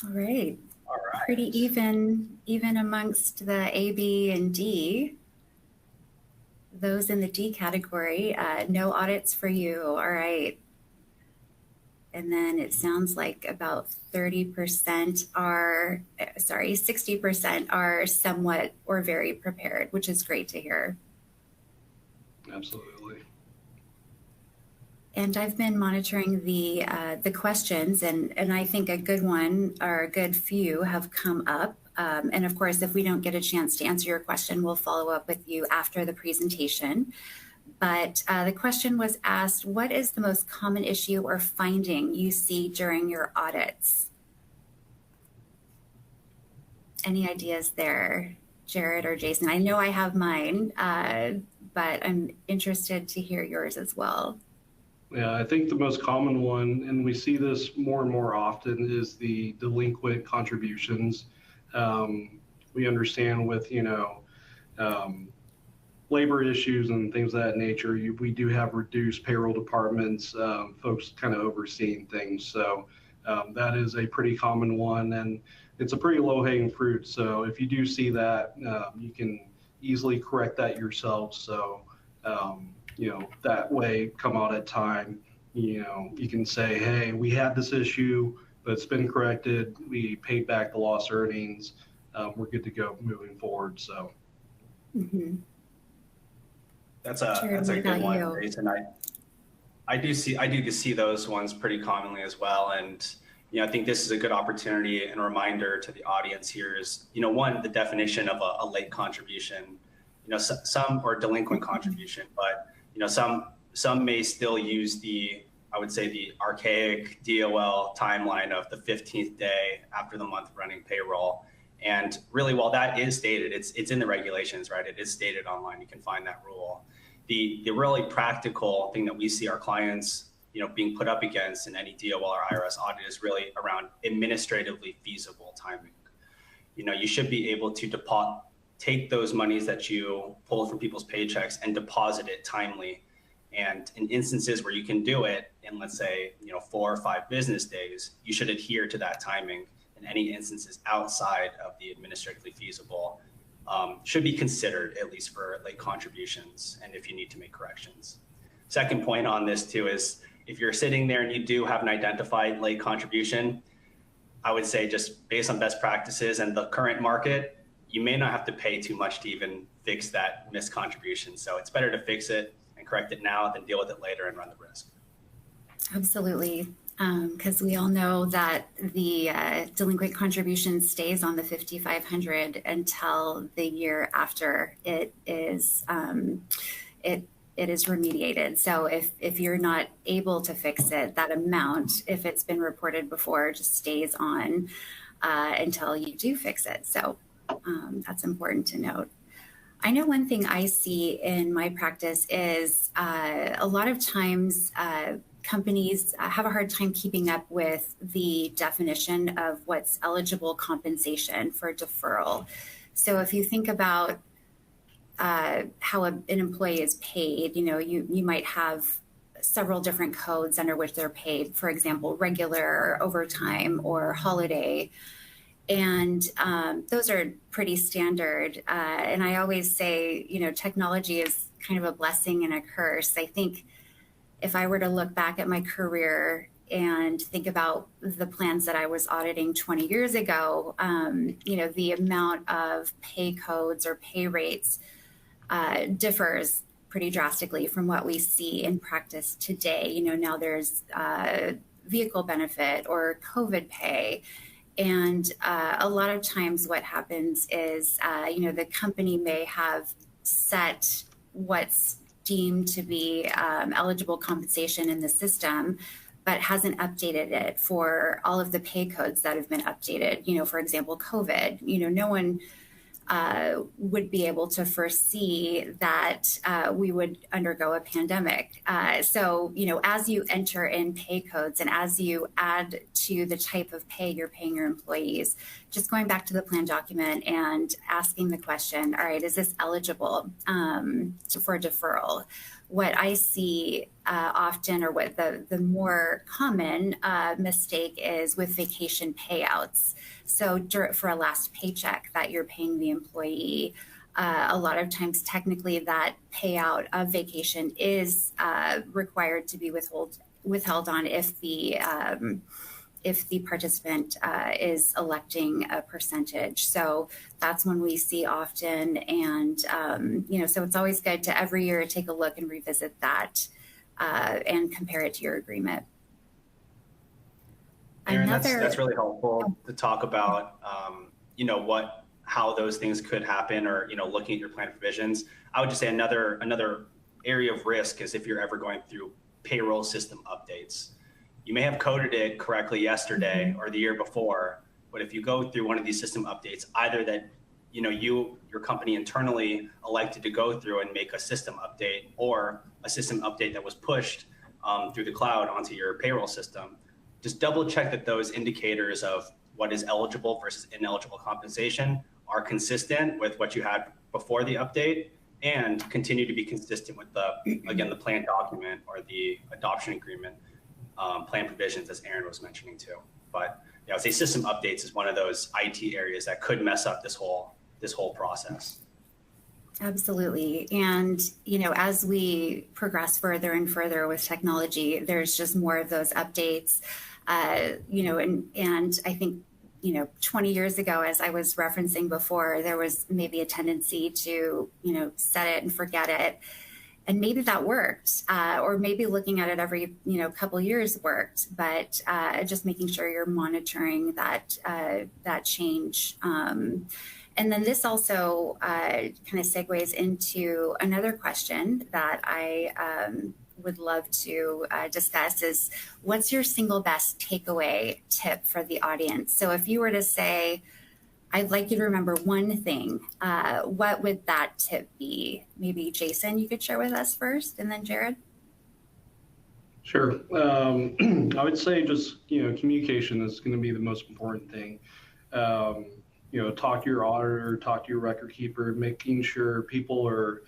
All right. All right. Pretty even amongst the A, B, and D. Those in the D category, no audits for you. All right. And then it sounds like about 60% are somewhat or very prepared, which is great to hear. Absolutely. And I've been monitoring the questions, and I think a good one or a good few have come up. And of course, if we don't get a chance to answer your question, we'll follow up with you after the presentation. But the question was asked, what is the most common issue or finding you see during your audits? Any ideas there, Jered or Jason? I know I have mine, but I'm interested to hear yours as well. Yeah, I think the most common one, and we see this more and more often, is the delinquent contributions. We understand with, labor issues and things of that nature, we do have reduced payroll departments, folks kind of overseeing things. So that is a pretty common one, and it's a pretty low-hanging fruit. So if you do see that, you can easily correct that yourself. So, that way, come out at time, you can say, hey, we had this issue, but it's been corrected. We paid back the lost earnings. We're good to go moving forward. So. Mm-hmm. That's a good one, Jason. I do see those ones pretty commonly as well. And, I think this is a good opportunity and a reminder to the audience here is, one, the definition of a late contribution, some or delinquent contribution, but, some may still use the archaic DOL timeline of the 15th day after the month running payroll. And really, while that is stated, it's in the regulations, right? It is stated online. You can find that rule. The really practical thing that we see our clients, being put up against in any DOL or IRS audit is really around administratively feasible timing. You should be able to take those monies that you pull from people's paychecks and deposit it timely And in instances where you can do it in, let's say, 4 or 5 business days, you should adhere to that timing. And any instances outside of the administratively feasible should be considered, at least for late contributions and if you need to make corrections. Second point on this too is if you're sitting there and you do have an identified late contribution, I would say just based on best practices and the current market, you may not have to pay too much to even fix that missed contribution. So it's better to fix it and correct it now than deal with it later and run the risk. Absolutely. Because we all know that the delinquent contribution stays on the 5,500 until the year after it is remediated. So if you're not able to fix it, that amount, if it's been reported before, just stays on until you do fix it. So that's important to note. I know one thing I see in my practice is a lot of times companies have a hard time keeping up with the definition of what's eligible compensation for deferral. So if you think about how an employee is paid, you might have several different codes under which they're paid, for example, regular, overtime, or holiday. And those are pretty standard. And I always say, technology is kind of a blessing and a curse. I think if I were to look back at my career and think about the plans that I was auditing 20 years ago, the amount of pay codes or pay rates differs pretty drastically from what we see in practice today. Now there's vehicle benefit or COVID pay. And a lot of times what happens is, the company may have set what's deemed to be eligible compensation in the system, but hasn't updated it for all of the pay codes that have been updated. For example, COVID, no one would be able to foresee that we would undergo a pandemic. So, as you enter in pay codes and as you add to the type of pay you're paying your employees, just going back to the plan document and asking the question, all right, is this eligible for deferral? What I see often, or what the more common mistake is with vacation payouts. So for a last paycheck that you're paying the employee, a lot of times technically that payout of vacation is required to be withheld on if the participant is electing a percentage. So that's when we see often. And, so it's always good to every year take a look and revisit that and compare it to your agreement. Erin, that's really helpful to talk about, how those things could happen, or, looking at your plan provisions. I would just say another area of risk is if you're ever going through payroll system updates. You may have coded it correctly yesterday or the year before, but if you go through one of these system updates, either that, your company internally elected to go through and make a system update, or a system update that was pushed through the cloud onto your payroll system, just double check that those indicators of what is eligible versus ineligible compensation are consistent with what you had before the update, and continue to be consistent with the plan document or the adoption agreement plan provisions, as Erin was mentioning too. But I would say system updates is one of those IT areas that could mess up this whole process. Absolutely. And, as we progress further and further with technology, there's just more of those updates, and I think, 20 years ago, as I was referencing before, there was maybe a tendency to, set it and forget it. And maybe that worked, or maybe looking at it every, couple years worked, but just making sure you're monitoring that change. And then this also kind of segues into another question that I would love to discuss is, what's your single best takeaway tip for the audience? So if you were to say, I'd like you to remember one thing, what would that tip be? Maybe Jason, you could share with us first, and then Jered. Sure. I would say just, communication is going to be the most important thing. Talk to your auditor, talk to your record keeper, making sure people are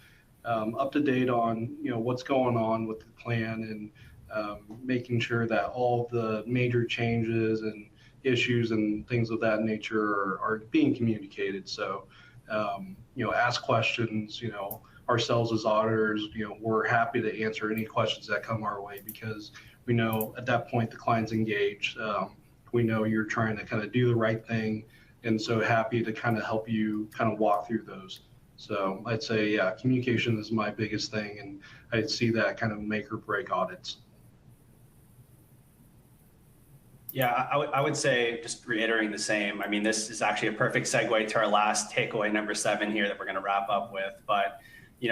up to date on, what's going on with the plan, and making sure that all the major changes and issues and things of that nature are being communicated. So, ask questions, ourselves as auditors, we're happy to answer any questions that come our way, because we know at that point the client's engaged. We know you're trying to kind of do the right thing, and so happy to kind of help you kind of walk through those. So I'd say, yeah, communication is my biggest thing, and I'd see that kind of make or break audits. Yeah, I would say, just reiterating the same. I mean, this is actually a perfect segue to our last takeaway, number 7 here, that we're going to wrap up with. But,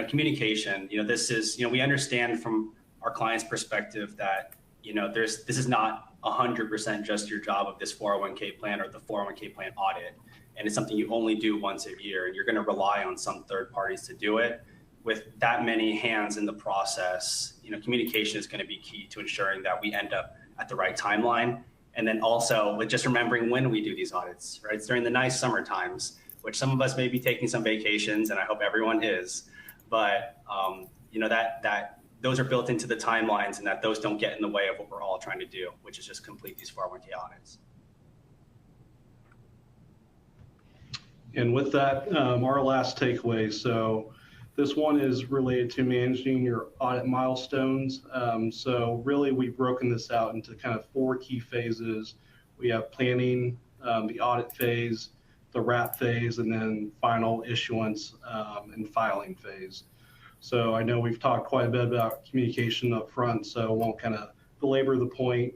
communication, this is, we understand from our client's perspective that, this is not 100% just your job of this 401k plan or the 401k plan audit. And it's something you only do once a year, and you're going to rely on some third parties to do it. With that many hands in the process, communication is going to be key to ensuring that we end up at the right timeline. And then also with just remembering when we do these audits, right? It's during the nice summer times, which some of us may be taking some vacations, and I hope everyone is. But that those are built into the timelines, and that those don't get in the way of what we're all trying to do, which is just complete these 401k audits. And with that, our last takeaway. So this one is related to managing your audit milestones. So really, we've broken this out into kind of 4 key phases. We have planning, the audit phase, the wrap phase, and then final issuance and filing phase. So I know we've talked quite a bit about communication up front, so I won't kind of belabor the point.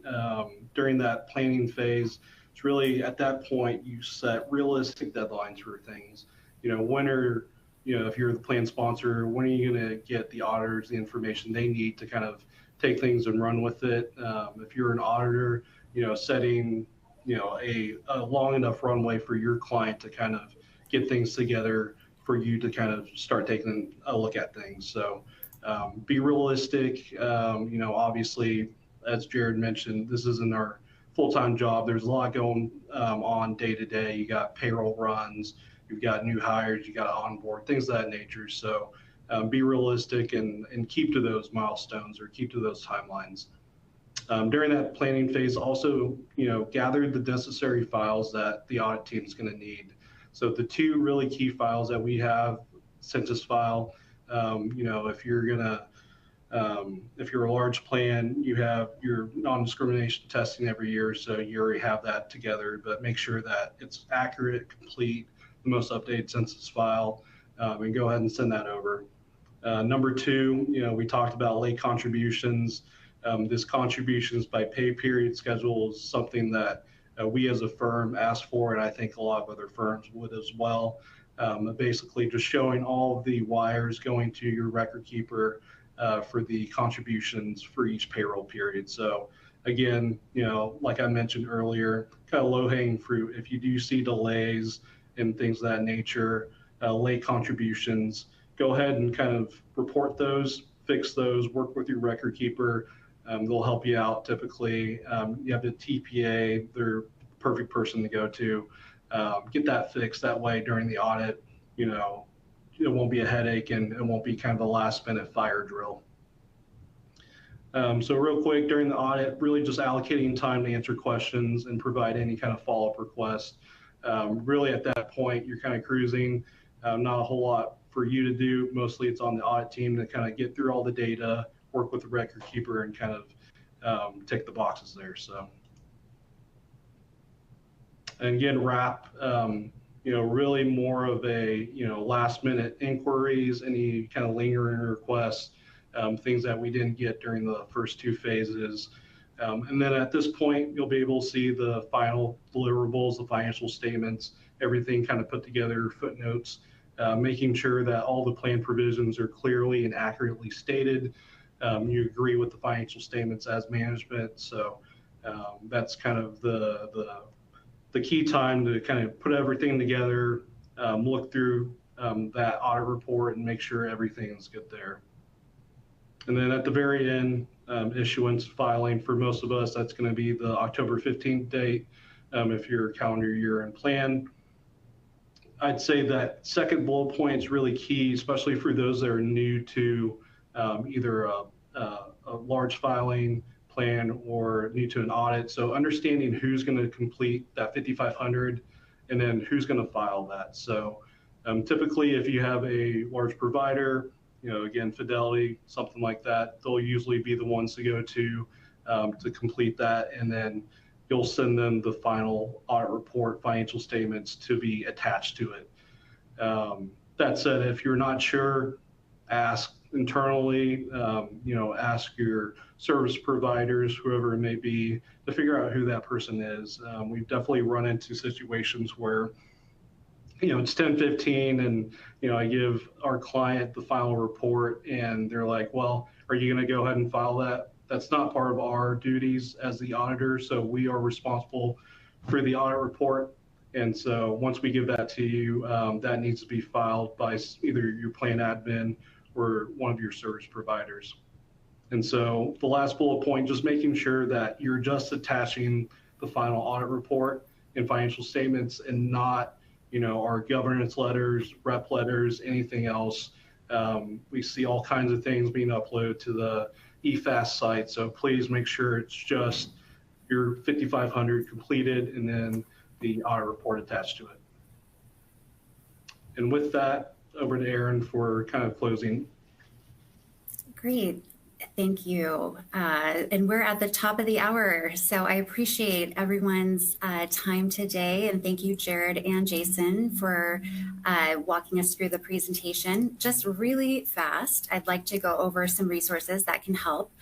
During that planning phase, it's really at that point you set realistic deadlines for things. When are, if you're the plan sponsor, when are you going to get the auditors the information they need to kind of take things and run with it? If you're an auditor, setting, a long enough runway for your client to kind of get things together for you to kind of start taking a look at things. So be realistic. Obviously, as Jered mentioned, this isn't our full-time job. There's a lot going on day to day. You got payroll runs, you've got new hires, you got to onboard, things of that nature. So be realistic and keep to those milestones, or keep to those timelines. During that planning phase, also, gather the necessary files that the audit team is going to need. So the 2 really key files that we have: census file. If you're gonna if you're a large plan, you have your non-discrimination testing every year, so you already have that together, but make sure that it's accurate, complete, the most updated census file, and go ahead and send that over. Number 2, we talked about late contributions. This contributions by pay period schedule is something that we as a firm asked for, and I think a lot of other firms would as well. Basically just showing all of the wires going to your record keeper for the contributions for each payroll period. So again, like I mentioned earlier, kind of low-hanging fruit. If you do see delays and things of that nature, late contributions, go ahead and kind of report those, fix those, work with your record keeper. They'll help you out. Typically, you have the TPA, they're the perfect person to go to. Get that fixed. That way during the audit, it won't be a headache, and it won't be kind of the last minute fire drill. So real quick, during the audit, really just allocating time to answer questions and provide any kind of follow-up request. Really at that point, you're kind of cruising. Not a whole lot for you to do. Mostly it's on the audit team to kind of get through all the data, work with the record keeper, and kind of tick the boxes there. So, and again, wrap, really more of a, last minute inquiries, any kind of lingering requests, things that we didn't get during the first 2 phases. And then at this point, you'll be able to see the final deliverables, the financial statements, everything kind of put together, footnotes, making sure that all the plan provisions are clearly and accurately stated. You agree with the financial statements as management. So that's kind of the key time to kind of put everything together, look through that audit report and make sure everything is good there. And then at the very end, issuance filing for most of us, that's going to be the October 15th date if you're calendar year and plan. I'd say that second bullet point is really key, especially for those that are new to either a large filing plan or new to an audit. So understanding who's going to complete that 5,500 and then who's going to file that. So typically, if you have a large provider, again, Fidelity, something like that, they'll usually be the ones to go to complete that, and then you'll send them the final audit report, financial statements to be attached to it. That said, if you're not sure, ask internally, ask your service providers, whoever it may be, to figure out who that person is. We've definitely run into situations where, it's 10:15 and, I give our client the final report and they're like, well, are you going to go ahead and file that? That's not part of our duties as the auditor. So we are responsible for the audit report. And so once we give that to you, that needs to be filed by either your plan admin or one of your service providers. And so the last bullet point, just making sure that you're just attaching the final audit report and financial statements and not, our governance letters, rep letters, anything else. We see all kinds of things being uploaded to the EFAST site. So please make sure it's just your 5,500 completed and then the audit report attached to it. And with that, over to Erin for kind of closing. Great. Thank you. And we're at the top of the hour, so I appreciate everyone's time today. And thank you, Jered and Jason, for walking us through the presentation. Just really fast, I'd like to go over some resources that can help.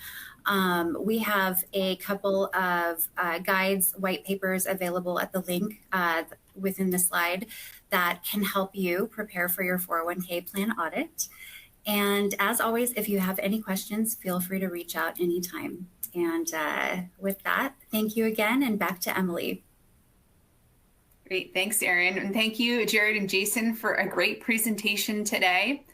We have a couple of guides, white papers available at the link within the slide that can help you prepare for your 401k plan audit. And as always, if you have any questions, feel free to reach out anytime. And with that, thank you again, and back to Emily. Great, thanks, Erin. And thank you, Jered and Jason, for a great presentation today.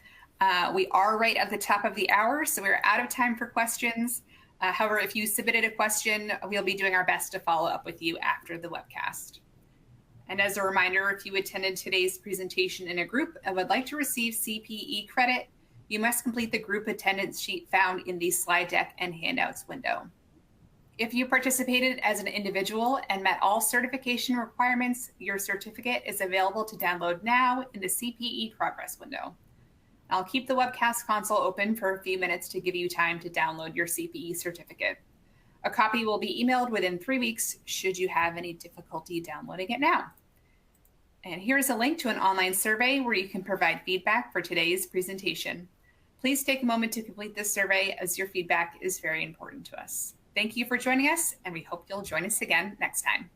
We are right at the top of the hour, so we're out of time for questions. However, if you submitted a question, we'll be doing our best to follow up with you after the webcast. And as a reminder, if you attended today's presentation in a group and would like to receive CPE credit, you must complete the group attendance sheet found in the slide deck and handouts window. If you participated as an individual and met all certification requirements, your certificate is available to download now in the CPE progress window. I'll keep the webcast console open for a few minutes to give you time to download your CPE certificate. A copy will be emailed within 3 weeks should you have any difficulty downloading it now. And here's a link to an online survey where you can provide feedback for today's presentation. Please take a moment to complete this survey as your feedback is very important to us. Thank you for joining us, and we hope you'll join us again next time.